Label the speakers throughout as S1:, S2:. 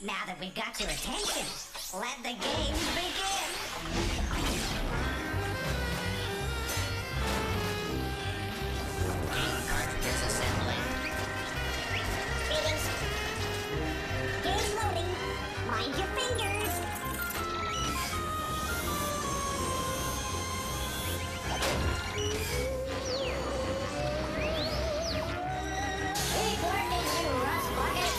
S1: Now that we've got your attention, let the games begin! Game cartridges assembling.
S2: Greetings. Game loading. Mind your fingers. Keep working, you rust buckets.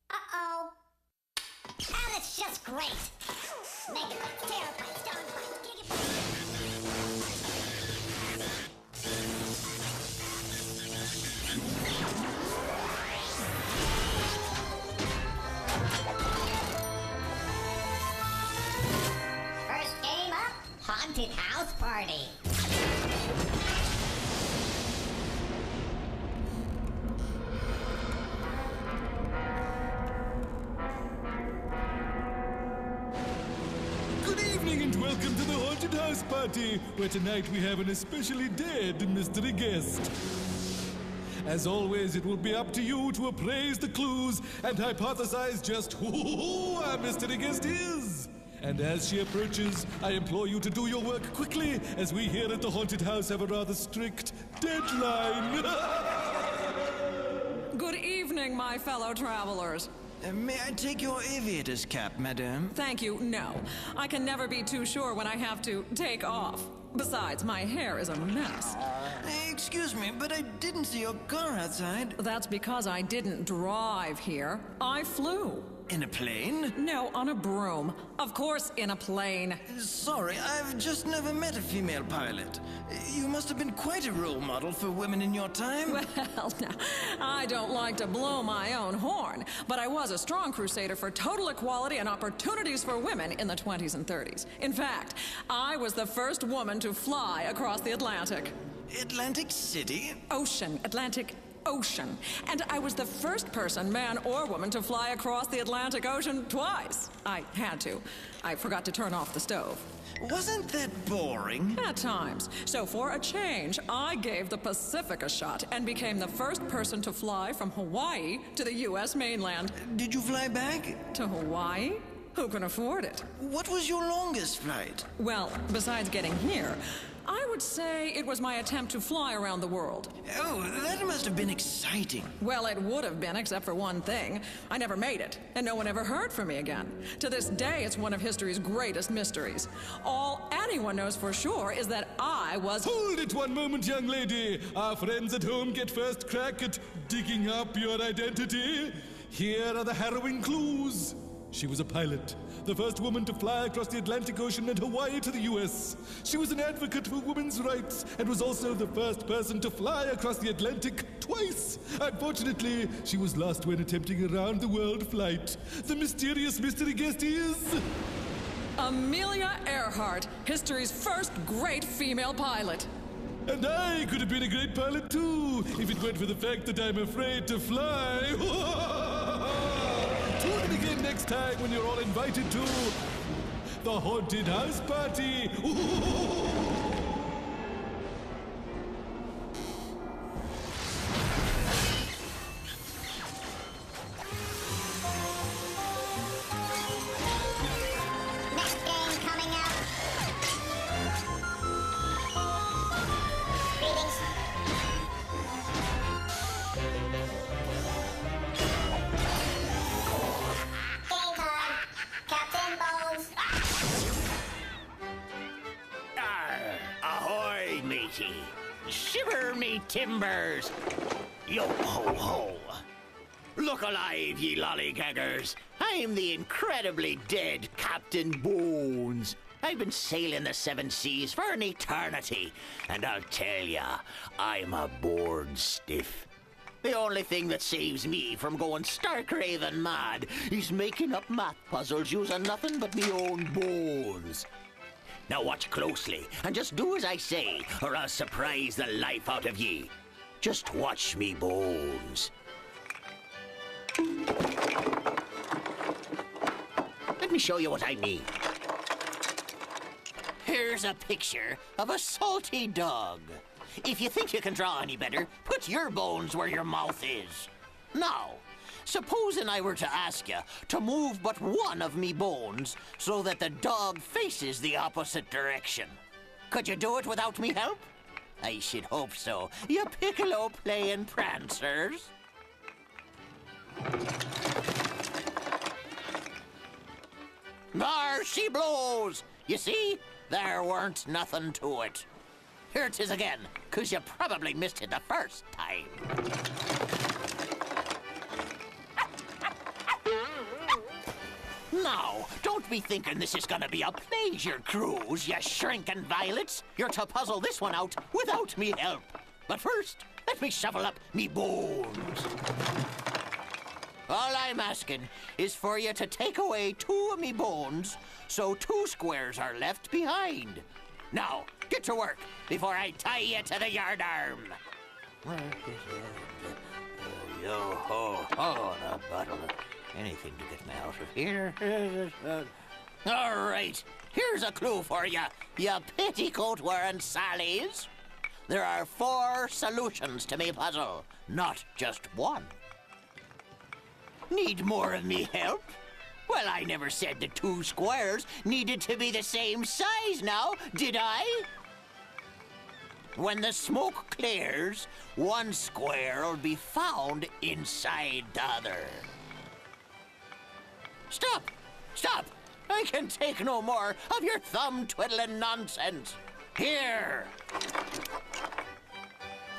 S2: Uh-oh. Ah, that's just great. Megabytes, terabytes, downbytes, gigabytes. First game up, Haunted House Party.
S3: Good evening and welcome to the Haunted House Party, where tonight we have an especially dead mystery guest. As always, it will be up to you to appraise the clues and hypothesize just who our mystery guest is. And as she approaches, I implore you to do your work quickly, as we here at the Haunted House have a rather strict deadline.
S4: Good evening, my fellow travelers.
S5: May I take your aviator's cap, madame?
S4: Thank you, no. I can never be too sure when I have to take off. Besides, my hair is a mess.
S5: Excuse me, but I didn't see your car outside.
S4: That's because I didn't drive here. I flew.
S5: In a plane?
S4: No, on a broom. Of course, in a plane.
S5: Sorry, I've just never met a female pilot. You must have been quite a role model for women in your time.
S4: Well, now, I don't like to blow my own horn, but I was a strong crusader for total equality and opportunities for women in the 20s and 30s. In fact, I was the first woman to fly across the Atlantic.
S5: Atlantic City?
S4: Ocean, Atlantic Ocean. And I was the first person, man or woman, to fly across the Atlantic Ocean twice. I had to. I forgot to turn off the stove.
S5: Wasn't that boring?
S4: At times. So for a change, I gave the Pacific a shot and became the first person to fly from Hawaii to the U.S. mainland.
S5: Did you fly back?
S4: To Hawaii? Who can afford it?
S5: What was your longest flight?
S4: Well, besides getting here, I would say it was my attempt to fly around the world.
S5: Oh, that must have been exciting.
S4: Well, it would have been, except for one thing. I never made it, and no one ever heard from me again. To this day, it's one of history's greatest mysteries. All anyone knows for sure is that I was...
S3: Hold it one moment, young lady. Our friends at home get first crack at digging up your identity. Here are the harrowing clues. She was a pilot, the first woman to fly across the Atlantic Ocean and Hawaii to the U.S. She was an advocate for women's rights and was also the first person to fly across the Atlantic twice. Unfortunately, she was lost when attempting a round-the-world flight. The mysterious mystery guest is...
S4: Amelia Earhart, history's first great female pilot.
S3: And I could have been a great pilot too, if it weren't for the fact that I'm afraid to fly. Tune in again next time when you're all invited to the Haunted House Party.
S2: Next game coming up. Greetings. Game time. Captain Bones.
S6: Ahoy, matey. Shiver me timbers. Yo ho ho. Look alive, ye lollygaggers. I'm the incredibly dead Captain Bones. I've been sailing the seven seas for an eternity, and I'll tell ya, I'm a bored stiff. The only thing that saves me from going stark raving mad is making up math puzzles using nothing but me own bones. Now watch closely, and just do as I say, or I'll surprise the life out of ye. Just watch me bones. Let me show you what I mean. Here's a picture of a salty dog. If you think you can draw any better, put your bones where your mouth is. Now, supposing I were to ask you to move but one of me bones so that the dog faces the opposite direction. Could you do it without me help? I should hope so. You piccolo playing prancers. There she blows! You see? There weren't nothing to it. Here 'tis again, 'cause you probably missed it the first time. Now, don't be thinking this is gonna be a pleasure cruise, you shrinking violets. You're to puzzle this one out without me help. But first, let me shuffle up me bones. All I'm asking is for you to take away 2 of me bones, so 2 squares are left behind. Now, get to work before I tie you to the yardarm. Yo ho ho, the bottle. Anything to get me out of here. All right, here's a clue for you, you petticoat-wearing sallies. There are 4 solutions to me puzzle, not just one. Need more of me help? Well, I never said the 2 squares needed to be the same size now, did I? When the smoke clears, 1 square will be found inside the other. Stop! Stop! I can take no more of your thumb-twiddling nonsense. Here!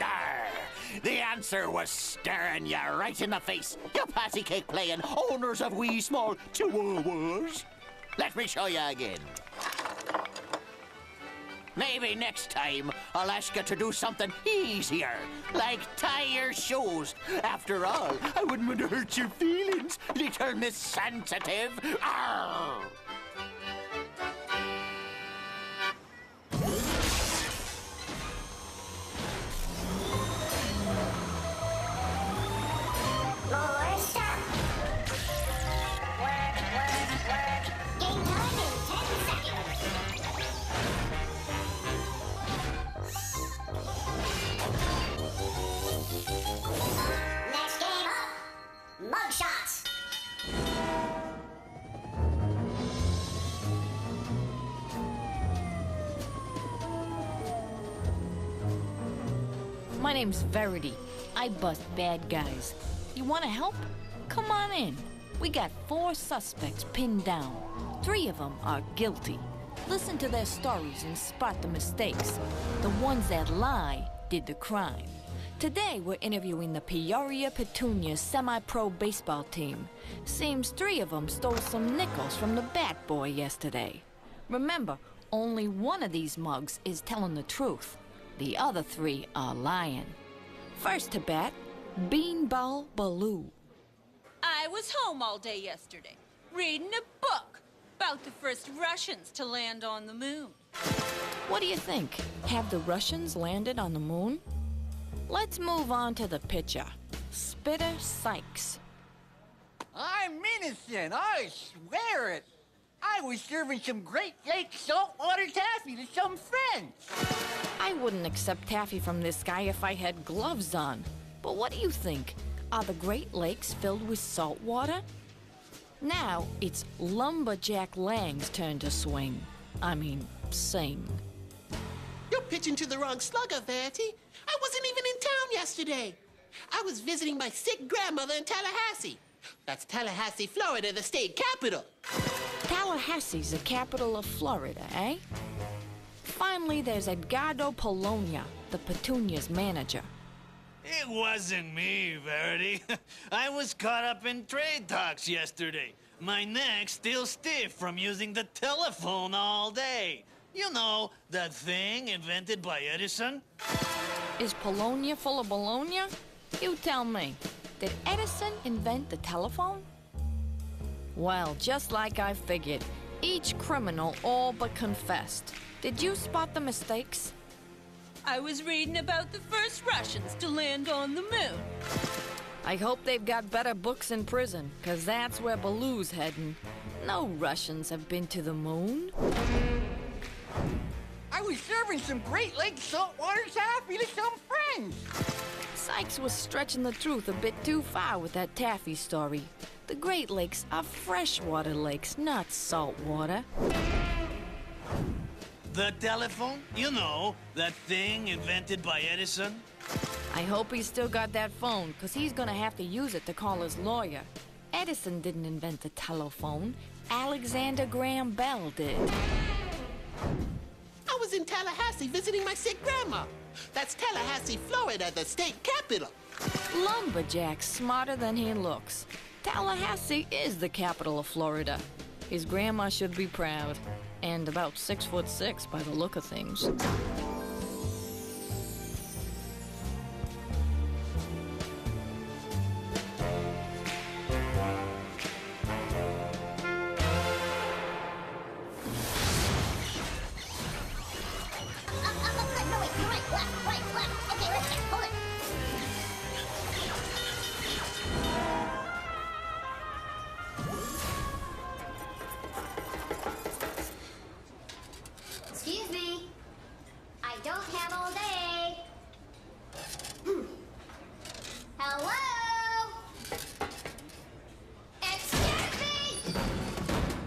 S6: There! The answer was staring you right in the face, you patty cake playing owners of wee small chihuahuas. Let me show you again. Maybe next time I'll ask you to do something easier, like tie your shoes. After all, I wouldn't want to hurt your feelings, little Miss Sensitive. Arr!
S2: More stuff. Work, work, work. Game time in 10 seconds. Next game up. Mugshots.
S7: My name's Verity. I bust bad guys. You want to help? Come on in. We got 4 suspects pinned down. 3 of them are guilty. Listen to their stories and spot the mistakes. The ones that lie did the crime. Today, we're interviewing the Peoria Petunia semi-pro baseball team. Seems 3 of them stole some nickels from the bat boy yesterday. Remember, only one of these mugs is telling the truth. The other 3 are lying. First to bat, Beanball Baloo.
S8: I was home all day yesterday, reading a book about the first Russians to land on the moon.
S7: What do you think? Have the Russians landed on the moon? Let's move on to the pitcher, Spitter Sykes.
S9: I'm innocent, I swear it. I was serving some Great Lakes saltwater taffy to some friends.
S7: I wouldn't accept taffy from this guy if I had gloves on. But what do you think? Are the Great Lakes filled with salt water? Now it's Lumberjack Lang's turn to swing. Sing.
S10: You're pitching to the wrong slugger, Verity. I wasn't even in town yesterday. I was visiting my sick grandmother in Tallahassee. That's Tallahassee, Florida, the state capital.
S7: Tallahassee's the capital of Florida, eh? Finally, there's Edgardo Polonia, the Petunia's manager.
S11: It wasn't me, Verity. I was caught up in trade talks yesterday. My neck's still stiff from using the telephone all day. You know, that thing invented by Edison?
S7: Is Polonia full of bologna? You tell me. Did Edison invent the telephone? Well, just like I figured, each criminal all but confessed. Did you spot the mistakes?
S8: I was reading about the first Russians to land on the moon.
S7: I hope they've got better books in prison, 'cause that's where Baloo's heading. No Russians have been to the moon.
S9: I was serving some Great Lakes saltwater taffy to some friends.
S7: Sykes was stretching the truth a bit too far with that taffy story. The Great Lakes are freshwater lakes, not saltwater.
S11: The telephone? You know, that thing invented by Edison?
S7: I hope he's still got that phone, 'cause he's gonna have to use it to call his lawyer. Edison didn't invent the telephone. Alexander Graham Bell did.
S10: I was in Tallahassee visiting my sick grandma. That's Tallahassee, Florida, the state capital.
S7: Lumberjack's smarter than he looks. Tallahassee is the capital of Florida. His grandma should be proud. And about 6'6" by the look of things.
S2: No, wait, you're right. Left. Okay, let's get. Hold it. Excuse me. I don't have all day. Hello? Excuse me?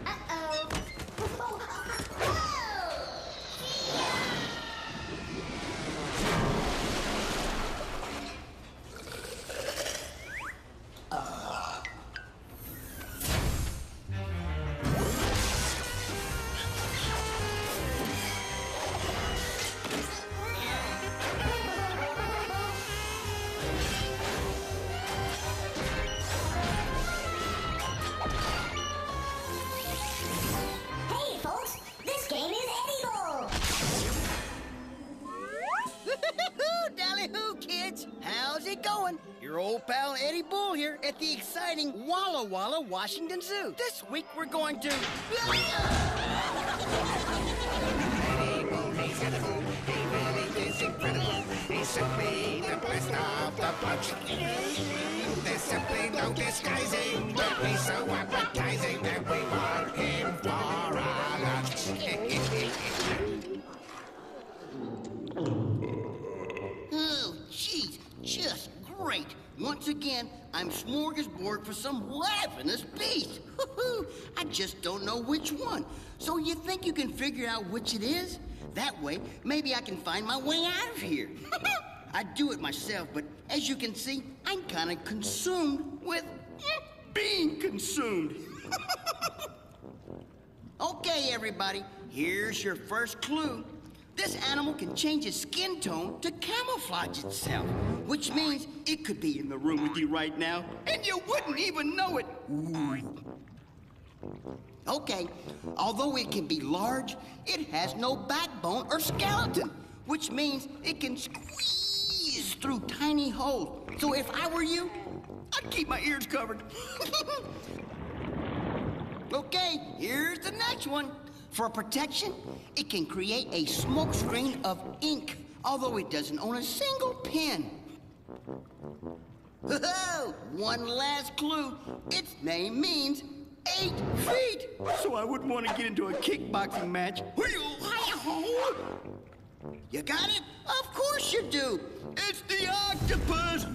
S2: Uh-oh. Whoa! Hey, folks, this game is edible.
S12: Dally-hoo, kids! How's it going? Your old pal Eddie Bull here at the exciting Walla Walla Washington Zoo. This week we're going to...
S13: He's edible, he really is incredible. He's simply the best of the bunch. There's simply no disguising that he's so appetizing that we want him for our lunch.
S12: Oh, jeez, just great. Once again, I'm smorgasbord for some ravenous beast. Woo-hoo. I just don't know which one. So you think you can figure out which it is? That way, maybe I can find my way out of here. I'd do it myself, but as you can see, I'm kind of consumed with being consumed. Okay, everybody, here's your first clue. This animal can change its skin tone to camouflage itself, which means it could be in the room with you right now, and you wouldn't even know it. Ooh. Okay, although it can be large, it has no backbone or skeleton, which means it can squeeze through tiny holes. So if I were you, I'd keep my ears covered. Okay, here's the next one. For protection, it can create a smoke screen of ink, although it doesn't own a single pen. Oh, one last clue. Its name means 8 feet. So I wouldn't want to get into a kickboxing match. You got it? Of course you do. It's the octopus.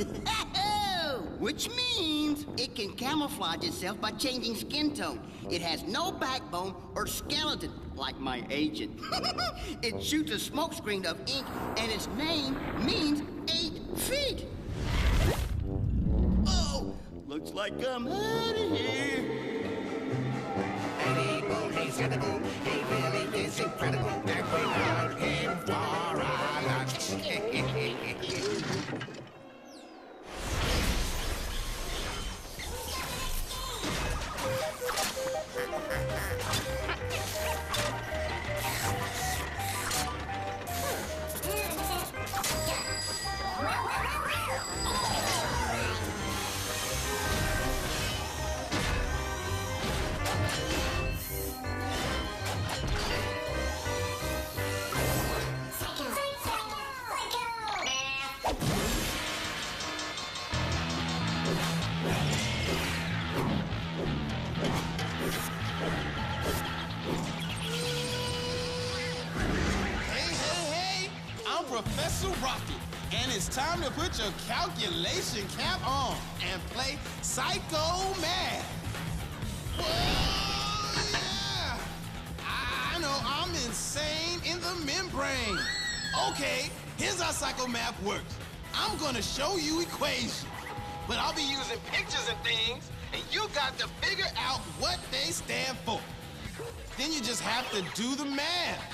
S12: Which means it can camouflage itself by changing skin tone. It has no backbone or skeleton, like my agent. It shoots a smoke screen of ink, and its name means 8 feet. Oh, looks like I'm out of here.
S13: Edible, he's edible, he really is incredible. And we want him for our lunch.
S14: Professor Rocket, and it's time to put your calculation cap on and play Psycho Math. Whoa, yeah! I know, I'm insane in the membrane. Okay, here's how Psycho Math works. I'm gonna show you equations, but I'll be using pictures and things, and you got to figure out what they stand for. Then you just have to do the math.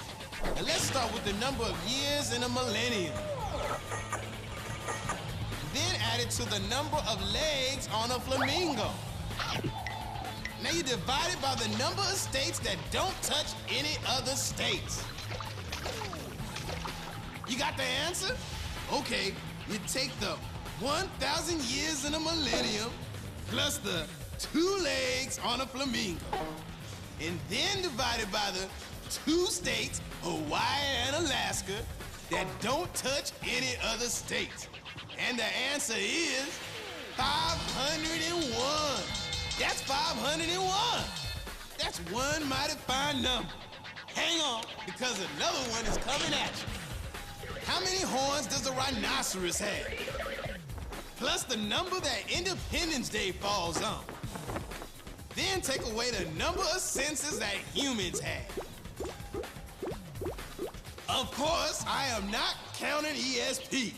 S14: And let's start with the number of years in a millennium. Then add it to the number of legs on a flamingo. Now you divide it by the number of states that don't touch any other states. You got the answer? Okay, you take the 1,000 years in a millennium plus the 2 legs on a flamingo. And then divide it by the 2 states, Hawaii and Alaska, that don't touch any other states. And the answer is 501. That's 501. That's one mighty fine number. Hang on, because another one is coming at you. How many horns does a rhinoceros have? Plus the number that Independence Day falls on. Then take away the number of senses that humans have. Of course, I am not counting ESP.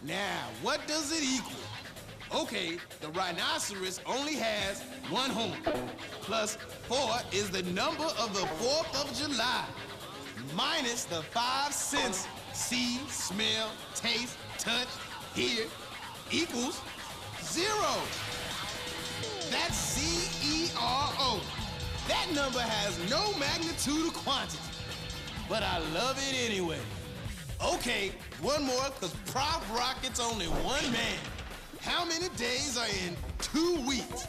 S14: Now, what does it equal? Okay, the rhinoceros only has 1 horn. Plus 4 is the number of the 4th of July. Minus the 5 senses. See, smell, taste, touch, hear, equals 0. That's Z-E-R-O. That number has no magnitude or quantity, but I love it anyway. Okay, one more, because Prof Rocket's only one man. How many days are in 2 weeks?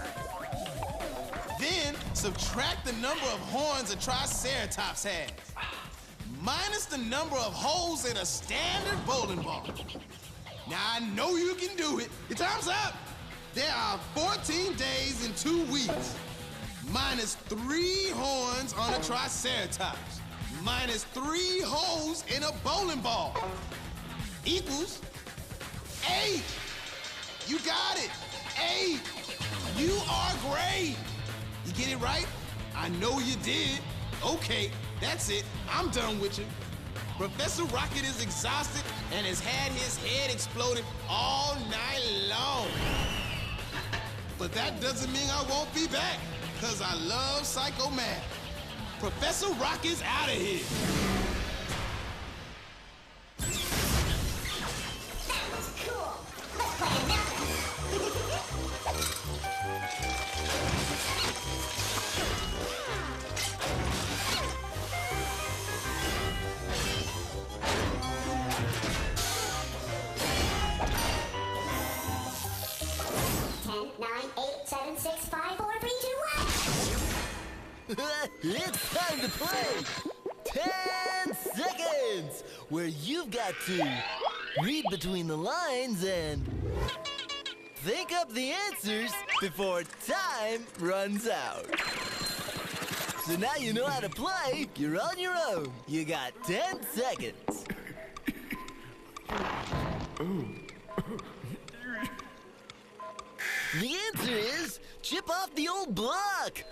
S14: Then subtract the number of horns a triceratops has, minus the number of holes in a standard bowling ball. Now, I know you can do it. Your time's up. There are 14 days in 2 weeks, minus 3 horns on a triceratops, minus 3 holes in a bowling ball, equals 8. You got it. 8. You are great. You get it right? I know you did. Okay, that's it. I'm done with you. Professor Rocket is exhausted and has had his head exploded all night long. But that doesn't mean I won't be back, because I love Psycho Math. Professor Rocket's out of here.
S2: That was cool. Let's play another. 10, 9, 8, 7, 6, 5, 4, 3, 2, 1.
S15: It's time to play 10 seconds, where you've got to read between the lines and think up the answers before time runs out. So now you know how to play. You're on your own. You got 10 seconds. The answer is chip off the old block.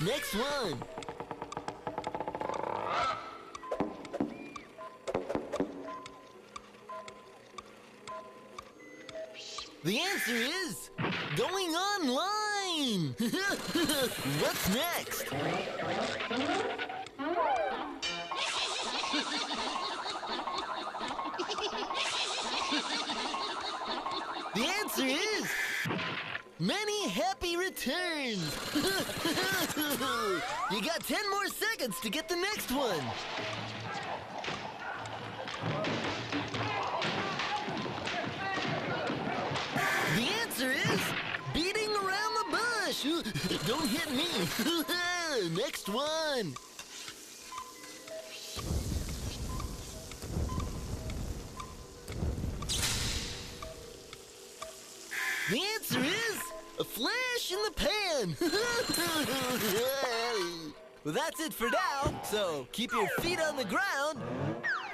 S15: Next one. The answer is going online. What's next? The answer is many happy returns. You got 10 more seconds to get the next one. The answer is beating around the bush. Don't hit me. Next one. The answer is a flash in the pan. Well, that's it for now. So keep your feet on the ground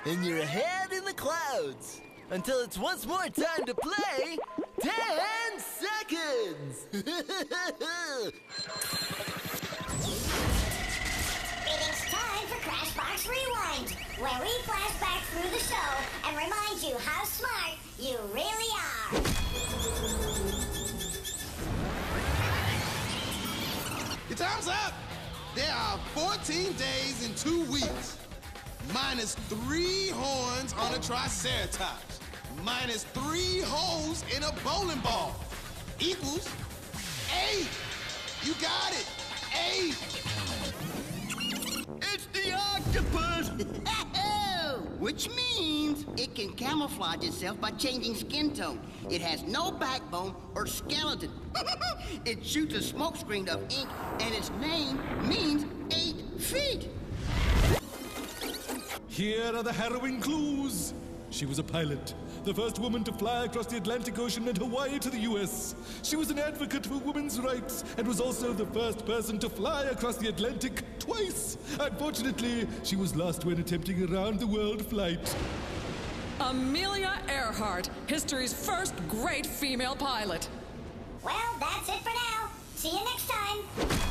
S15: and you're ahead in the clouds. Until it's once more time to play 10 seconds.
S2: It's time for Crashbox Rewind, where we flash back through the show and remind you how smart you really are.
S14: Your time's up. There are 14 days and 2 weeks. Minus 3 horns on a triceratops. Minus 3 holes in a bowling ball. Equals 8. You got it. 8.
S12: It's the octopus! Which means it can camouflage itself by changing skin tone. It has no backbone or skeleton. It shoots a smokescreen of ink, and its name means 8 feet.
S3: Here are the harrowing clues. She was a pilot, the first woman to fly across the Atlantic Ocean and Hawaii to the U.S. She was an advocate for women's rights and was also the first person to fly across the Atlantic twice. Unfortunately, she was lost when attempting a round-the-world flight.
S4: Amelia Earhart, history's first great female pilot.
S2: Well, that's it for now. See you next time.